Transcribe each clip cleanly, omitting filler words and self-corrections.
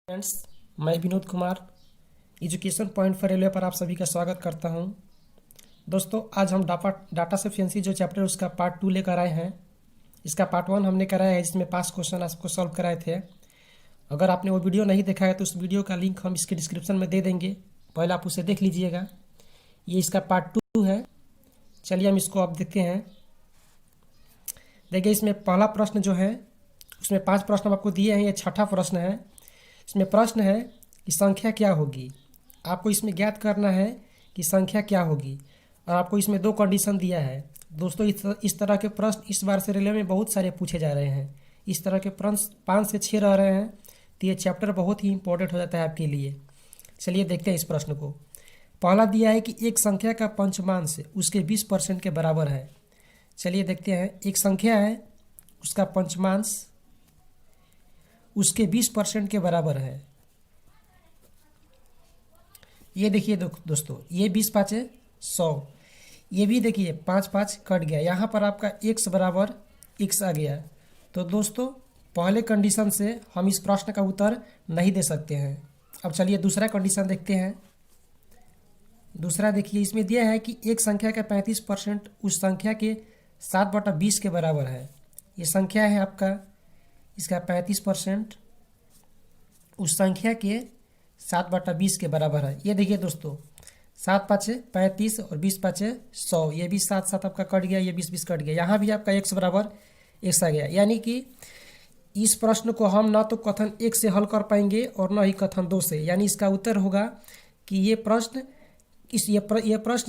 Friends, मैं Vinod Kumar education point for railway पर आप सभी का स्वागत करता हूं। दोस्तों, आज हम डाटा सफिशिएंसी जो चैप्टर है उसका पार्ट 2 लेकर आए हैं। इसका पार्ट 1 हमने कराया है, जिसमें 5 क्वेश्चन आपको सॉल्व कराए थे। अगर आपने वो वीडियो नहीं देखा है तो उस वीडियो का लिंक हम इसके डिस्क्रिप्शन में दे देंगे, पहले आप उसे देख लीजिएगा। ये इसका पार्ट 2 है। चलिए हम इसको अब देखते हैं। देखिए, इसमें पहला प्रश्न जो है उसमें 5 प्रश्न आपको दिए हैं, ये छठा प्रश्न है। इसमें प्रश्न है कि संख्या क्या होगी। आपको इसमें ज्ञात करना है कि संख्या क्या होगी, और आपको इसमें 2 कंडीशन दिया है। दोस्तों, इस तरह के प्रश्न इस बार से रेलवे में बहुत सारे पूछे जा रहे हैं। इस तरह के प्रश्न 5 से 6 रह रहे हैं, तो ये चैप्टर बहुत ही इंपॉर्टेंट हो जाता है आपके लिए। चलिए देखते हैं इस प्रश्न को। पहला दिया है कि एक संख्या का पंचमांश उसके 20% के बराबर है। चलिए देखते हैं। एक संख्या है, उसका पंचमांश उसके 20% के बराबर है। ये देखिए दोस्तों, ये 20 पाँचे 100। ये भी देखिए 5 5 कट गया, यहाँ पर आपका x बराबर x आ गया। तो दोस्तों, पहले कंडीशन से हम इस प्रश्न का उत्तर नहीं दे सकते हैं। अब चलिए दूसरा कंडीशन देखते हैं। दूसरा देखिए, इसमें दिया है कि एक संख्या का 35% उस संख्या के 7/20 के बराबर है। ये संख्या है आपका, इसका 35% उस संख्या के 7/20 के बराबर है। ये देखिए दोस्तों, 7 5 35 और 20 5 100। ये भी 7 7 आपका कट गया, ये 20 20 कट गया। यहाँ भी आपका x बराबर x आ गया। यानी कि इस प्रश्न को हम ना तो कथन 1 से हल कर पाएंगे और ना ही कथन 2 से। यानी इसका उत्तर होगा कि ये प्रश्न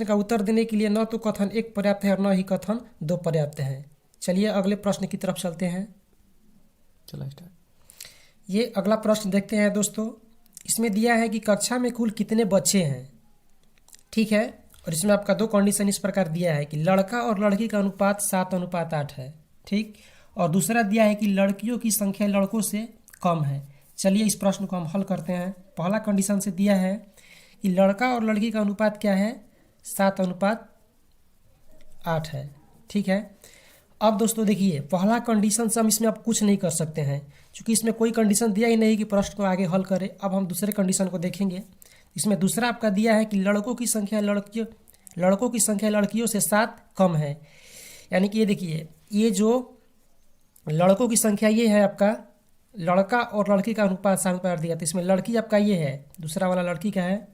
का उत्तर देने के लिए ना तो कथन 1 पर्याप्त है और ना ही कथन 2 पर्याप्त है। चलिए अगले प्रश्न की तरफ चलते हैं। चलो स्टार्ट। ये अगला प्रश्न देखते हैं दोस्तों। इसमें दिया है कि कक्षा में कुल कितने बच्चे हैं। ठीक है, और इसमें आपका 2 कंडीशन इस प्रकार दिया है कि लड़का और लड़की का अनुपात 7:8 है। ठीक, और दूसरा दिया है कि लड़कियों की संख्या लड़कों से कम है। चलिए इस प्रश्न को हम हल करते हैं। पहला कंडीशन से दिया है कि लड़का और लड़की का अनुपात क्या है, 7:8 है। ठीक है, अब दोस्तों देखिए, पहला कंडीशन से हम इसमें अब कुछ नहीं कर सकते हैं, क्योंकि इसमें कोई कंडीशन दिया ही नहीं कि प्रश्न को आगे हल करें। अब हम दूसरे कंडीशन को देखेंगे। इसमें दूसरा आपका दिया है कि लड़कों की संख्या लड़कियों से 7 कम है। यानी कि ये देखिए, ये जो लड़कों की संख्या ये है आपका, लड़का और लड़की का अनुपात 7:8 दिया, तो इसमें लड़की आपका ये है, दूसरा वाला लड़की का है,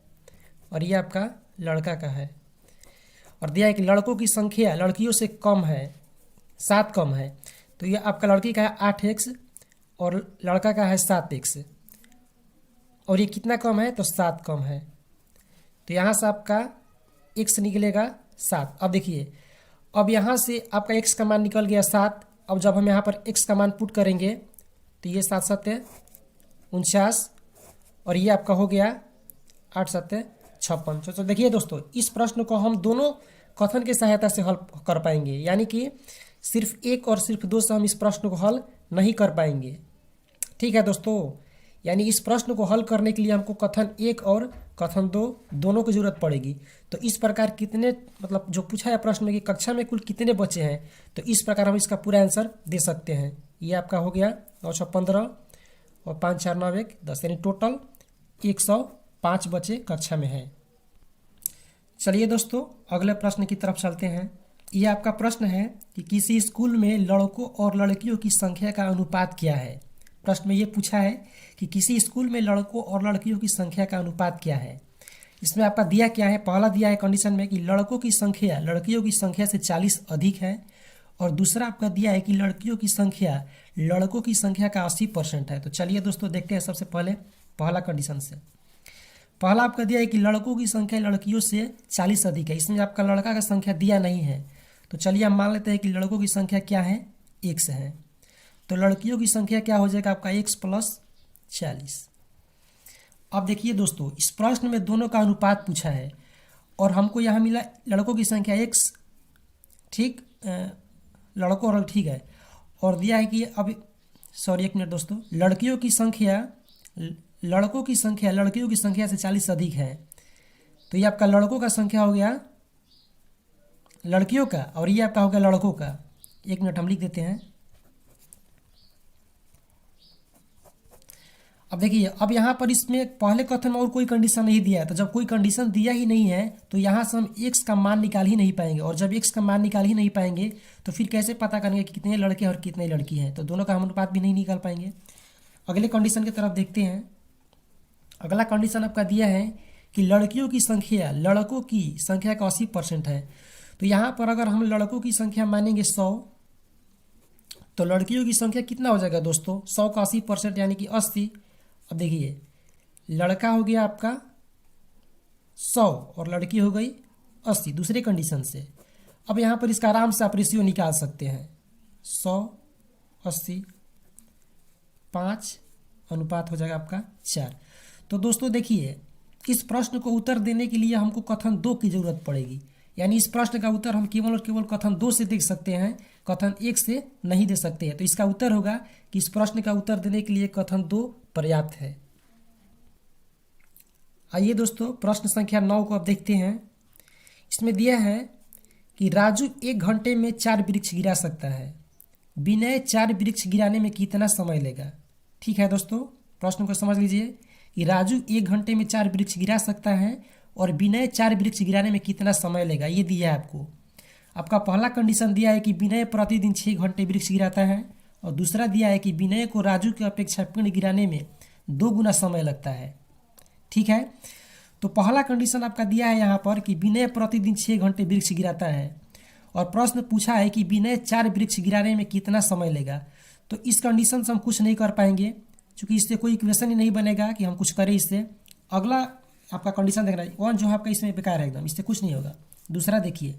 और ये आपका लड़का का है। और दिया है कि लड़कों की संख्या लड़कियों से कम है, 7 कम है। तो ये आपका लड़की का है 8x और लड़का का है 7x, और ये कितना कम है, तो 7 कम है। तो यहाँ से आपका x निकलेगा 7। अब देखिए, अब यहाँ से आपका x का मान निकल गया 7। अब जब हम यहाँ पर x का मान पुट करेंगे तो ये 7 7 49, और ये आपका हो गया 8 7 56। तो देखिए दोस्तों, इस प्रश्न को हम दोनों कथन की सहायता से हल कर पाएंगे। यानी कि सिर्फ 1 और सिर्फ 2 से हम इस प्रश्न को हल नहीं कर पाएंगे। ठीक है दोस्तों, यानी इस प्रश्न को हल करने के लिए हमको कथन 1 और कथन 2 दोनों की जरूरत पड़ेगी। तो इस प्रकार कितने, मतलब जो पूछा है प्रश्न में कि कक्षा में कुल कितने बच्चे हैं, तो इस प्रकार हम इसका पूरा आंसर दे सकते हैं। ये आपका हो गया 9 6 15 और 5 4 9 1 10, यानी टोटल 105 बच्चे कक्षा में हैं। चलिए दोस्तों, अगले प्रश्न की तरफ चलते हैं। यह आपका प्रश्न है कि किसी स्कूल में लड़कों और लड़कियों की संख्या का अनुपात क्या है। प्रश्न में ये पूछा है कि किसी स्कूल में लड़कों और लड़कियों की संख्या का अनुपात क्या है। इसमें आपका दिया क्या है, पहला दिया है कंडीशन में कि लड़कों की संख्या लड़कियों की संख्या से 40 अधिक है, और दूसरा आपका दिया है कि लड़कियों की संख्या लड़कों की संख्या का 80% है। तो चलिए दोस्तों देखते हैं सबसे पहले पहला कंडीशन से। पहला आपका दिया है कि लड़कों की संख्या लड़कियों से 40 अधिक है। इसमें आपका लड़का का संख्या दिया नहीं है, तो चलिए हम मान लेते हैं कि लड़कों की संख्या क्या है, 1 है। तो लड़कियों की संख्या क्या हो जाएगा आपका, x + 40। अब देखिए दोस्तों, इस प्रश्न में दोनों का अनुपात पूछा है, और हमको यहाँ मिला लड़कों की संख्या x, ठीक, लड़कों और ठीक है, और दिया है कि अब सॉरी 1 मिनट दोस्तों, लड़कियों की संख्या लड़कियों की संख्या से 40 अधिक है। तो ये आपका लड़कों का संख्या हो गया लड़कियों का, और ये आपका हो गया लड़कों का। 1 मिनट हम लिख देते हैं। अब देखिए, अब यहाँ पर इसमें पहले कथन में और कोई कंडीशन नहीं दिया है, तो जब कोई कंडीशन दिया ही नहीं है तो यहाँ से हम एक्स का मान निकाल ही नहीं पाएंगे, और जब एक्स का मान निकाल ही नहीं पाएंगे तो फिर कैसे पता करेंगे कि कितने लड़के और कितने लड़की हैं, तो दोनों का हम अनुपात भी नहीं निकाल पाएंगे। अगले कंडीशन की तरफ देखते हैं। अगला कंडीशन आपका दिया है कि लड़कियों की संख्या लड़कों की संख्या का 80% है। तो यहाँ पर अगर हम लड़कों की संख्या मानेंगे 100, तो लड़कियों की संख्या कितना हो जाएगा दोस्तों, 100 का 80% यानी कि 80। अब देखिए, लड़का हो गया आपका 100 और लड़की हो गई 80 दूसरे कंडीशन से। अब यहाँ पर इसका आराम से आप रेशियो निकाल सकते हैं, 100 80 5 अनुपात हो जाएगा आपका 4। तो दोस्तों देखिए, इस प्रश्न को उत्तर देने के लिए हमको कथन 2 की जरूरत पड़ेगी, यानी इस प्रश्न का उत्तर हम केवल और केवल कथन 2 से देख सकते हैं, कथन 1 से नहीं दे सकते हैं। तो इसका उत्तर होगा कि इस प्रश्न का उत्तर देने के लिए कथन 2 पर्याप्त है। आइए दोस्तों, प्रश्न संख्या 9 को अब देखते हैं। इसमें दिया है कि राजू 1 घंटे में 4 वृक्ष गिरा सकता है, विनय 4 वृक्ष गिराने में कितना समय लेगा। ठीक है दोस्तों, प्रश्न को समझ लीजिए कि राजू 1 घंटे में 4 वृक्ष गिरा सकता है और विनय 4 वृक्ष गिराने में कितना समय लेगा, ये दिया है आपको। आपका पहला कंडीशन दिया है कि विनय प्रतिदिन 6 घंटे वृक्ष गिराता है, और दूसरा दिया है कि विनय को राजू की अपेक्षा पेड़ गिराने में 2 गुना समय लगता है। ठीक है, तो पहला कंडीशन आपका दिया है यहाँ पर कि विनय प्रतिदिन 6 घंटे वृक्ष गिराता है, और प्रश्न पूछा है कि विनय 4 वृक्ष गिराने में कितना समय लेगा। तो इस कंडीशन से हम कुछ नहीं कर पाएंगे, क्योंकि इससे कोई इक्वेशन ही नहीं बनेगा कि हम कुछ करें इससे। अगला आपका कंडीशन देखना है, 1 जो है आपका इसमें बेकार है एकदम, इससे कुछ नहीं होगा। दूसरा देखिए,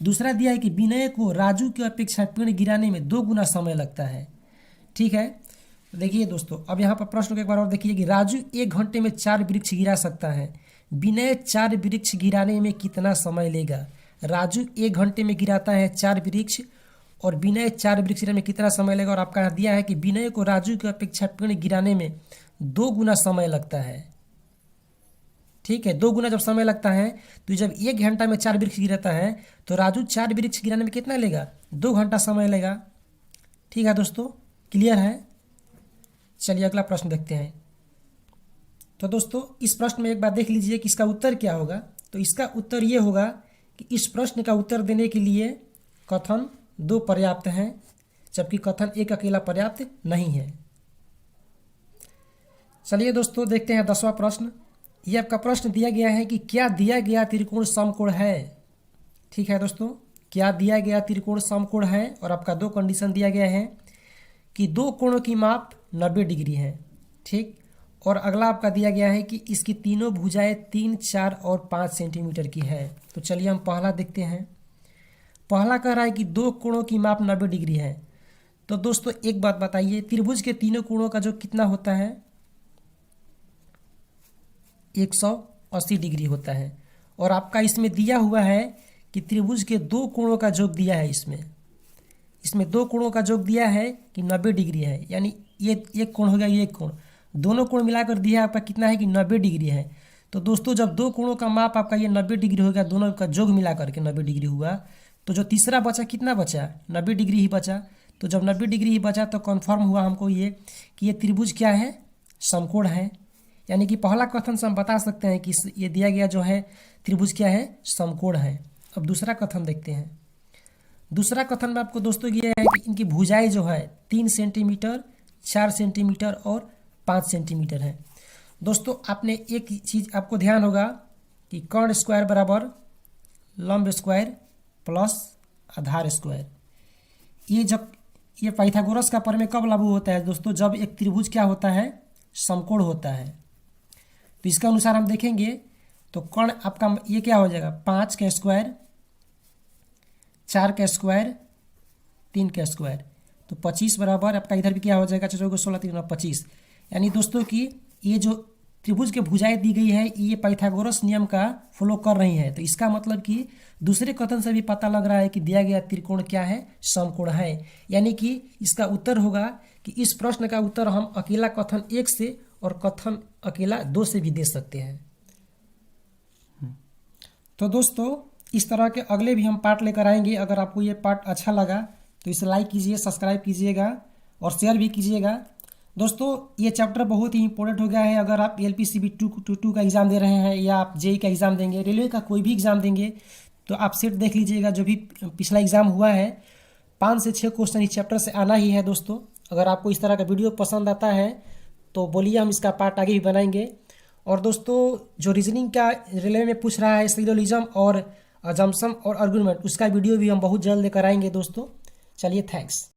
दूसरा दिया है कि विनय को राजू की अपेक्षा पेड़ गिराने में 2 गुना समय लगता है। ठीक है, तो देखिए दोस्तों, अब यहाँ पर प्रश्न को एक बार और देखिए कि राजू 1 घंटे में 4 वृक्ष गिरा सकता है, विनय 4 वृक्ष गिराने में कितना समय लेगा। राजू 1 घंटे में गिराता है 4 वृक्ष और विनय 4 वृक्ष गिराने में कितना समय लेगा, और आपका यहाँ दिया है कि विनय को राजू की अपेक्षा पेड़ गिराने में 2 गुना समय लगता है। ठीक है, 2 गुना जब समय लगता है तो जब 1 घंटा में 4 वृक्ष गिराता है तो राजू 4 वृक्ष गिराने में कितना लेगा, 2 घंटा समय लेगा। ठीक है दोस्तों, क्लियर है। चलिए अगला प्रश्न देखते हैं। तो दोस्तों, इस प्रश्न में एक बार देख लीजिए कि इसका उत्तर क्या होगा। तो इसका उत्तर ये होगा कि इस प्रश्न का उत्तर देने के लिए कथन 2 पर्याप्त हैं, जबकि कथन 1 अकेला पर्याप्त नहीं है। चलिए दोस्तों, देखते हैं 10वां प्रश्न। ये आपका प्रश्न दिया गया है कि क्या दिया गया त्रिकोण समकोण है। ठीक है दोस्तों, क्या दिया गया त्रिकोण समकोण है, और आपका 2 कंडीशन दिया गया है कि 2 कोणों की माप 90 डिग्री है। ठीक, और अगला आपका दिया गया है कि इसकी तीनों भुजाएं 3, 4 और 5 सेंटीमीटर की है। तो चलिए हम पहला देखते हैं। पहला कह रहा है कि 2 कोणों की माप 90 डिग्री है। तो दोस्तों एक बात बताइए, त्रिभुज के तीनों कोणों का जो कितना होता है, 180 डिग्री होता है, और आपका इसमें दिया हुआ है कि त्रिभुज के 2 कोणों का योग दिया है। इसमें 2 कोणों का योग दिया है कि 90 डिग्री है, यानी ये एक कोण हो गया, ये एक कोण, दोनों कोण मिलाकर दिया है आपका कितना है कि 90 डिग्री है। तो दोस्तों जब 2 कोणों का माप आपका ये 90 डिग्री हो गया, दोनों का योग मिला करके 90 डिग्री हुआ, तो जो तीसरा बचा कितना बचा, 90 डिग्री ही बचा। तो जब 90 डिग्री ही बचा तो कन्फर्म हुआ हमको ये कि ये त्रिभुज क्या है, समकोण है। यानी कि पहला कथन से हम बता सकते हैं कि ये दिया गया जो है त्रिभुज क्या है, समकोण है। अब दूसरा कथन देखते हैं। दूसरा कथन में आपको दोस्तों ये है कि इनकी भुजाएं जो है 3 सेंटीमीटर, 4 सेंटीमीटर और 5 सेंटीमीटर है। दोस्तों आपने एक चीज़ आपको ध्यान होगा कि कर्ण स्क्वायर बराबर लंब स्क्वायर प्लस आधार स्क्वायर। ये जब ये पाइथागोरस का प्रमेय कब लागू होता है दोस्तों, जब एक त्रिभुज क्या होता है, समकोण होता है। तो इसका अनुसार हम देखेंगे तो कर्ण आपका ये क्या हो जाएगा, 5 का स्क्वायर, 4 का स्क्वायर, 3 का स्क्वायर, तो 25 बराबर आपका इधर भी क्या हो जाएगा, 4 16 3 25। यानी दोस्तों कि ये जो त्रिभुज के भुजाएं दी गई है ये पाइथागोरस नियम का फॉलो कर रही है। तो इसका मतलब कि दूसरे कथन से भी पता लग रहा है कि दिया गया त्रिकोण क्या है, समकोण है। यानी कि इसका उत्तर होगा कि इस प्रश्न का उत्तर हम अकेला कथन 1 से और कथन अकेला 2 से भी दे सकते हैं। तो दोस्तों इस तरह के अगले भी हम पार्ट लेकर आएंगे। अगर आपको ये पार्ट अच्छा लगा तो इसे लाइक कीजिए, सब्सक्राइब कीजिएगा और शेयर भी कीजिएगा। दोस्तों ये चैप्टर बहुत ही इंपॉर्टेंट हो गया है। अगर आप LPCB 2 का एग्ज़ाम दे रहे हैं या आप JEE का एग्ज़ाम देंगे, रेलवे का कोई भी एग्ज़ाम देंगे, तो आप सेट देख लीजिएगा। जो भी पिछला एग्ज़ाम हुआ है 5 से 6 क्वेश्चन इस चैप्टर से आना ही है दोस्तों। अगर आपको इस तरह का वीडियो पसंद आता है तो बोलिए, हम इसका पार्ट आगे भी बनाएंगे। और दोस्तों जो रीजनिंग का रेलवे में पूछ रहा है, सिलोजिज्म और अजम्पशन और आर्गुमेंट, उसका वीडियो भी हम बहुत जल्द लेकर आएंगे दोस्तों। चलिए, थैंक्स।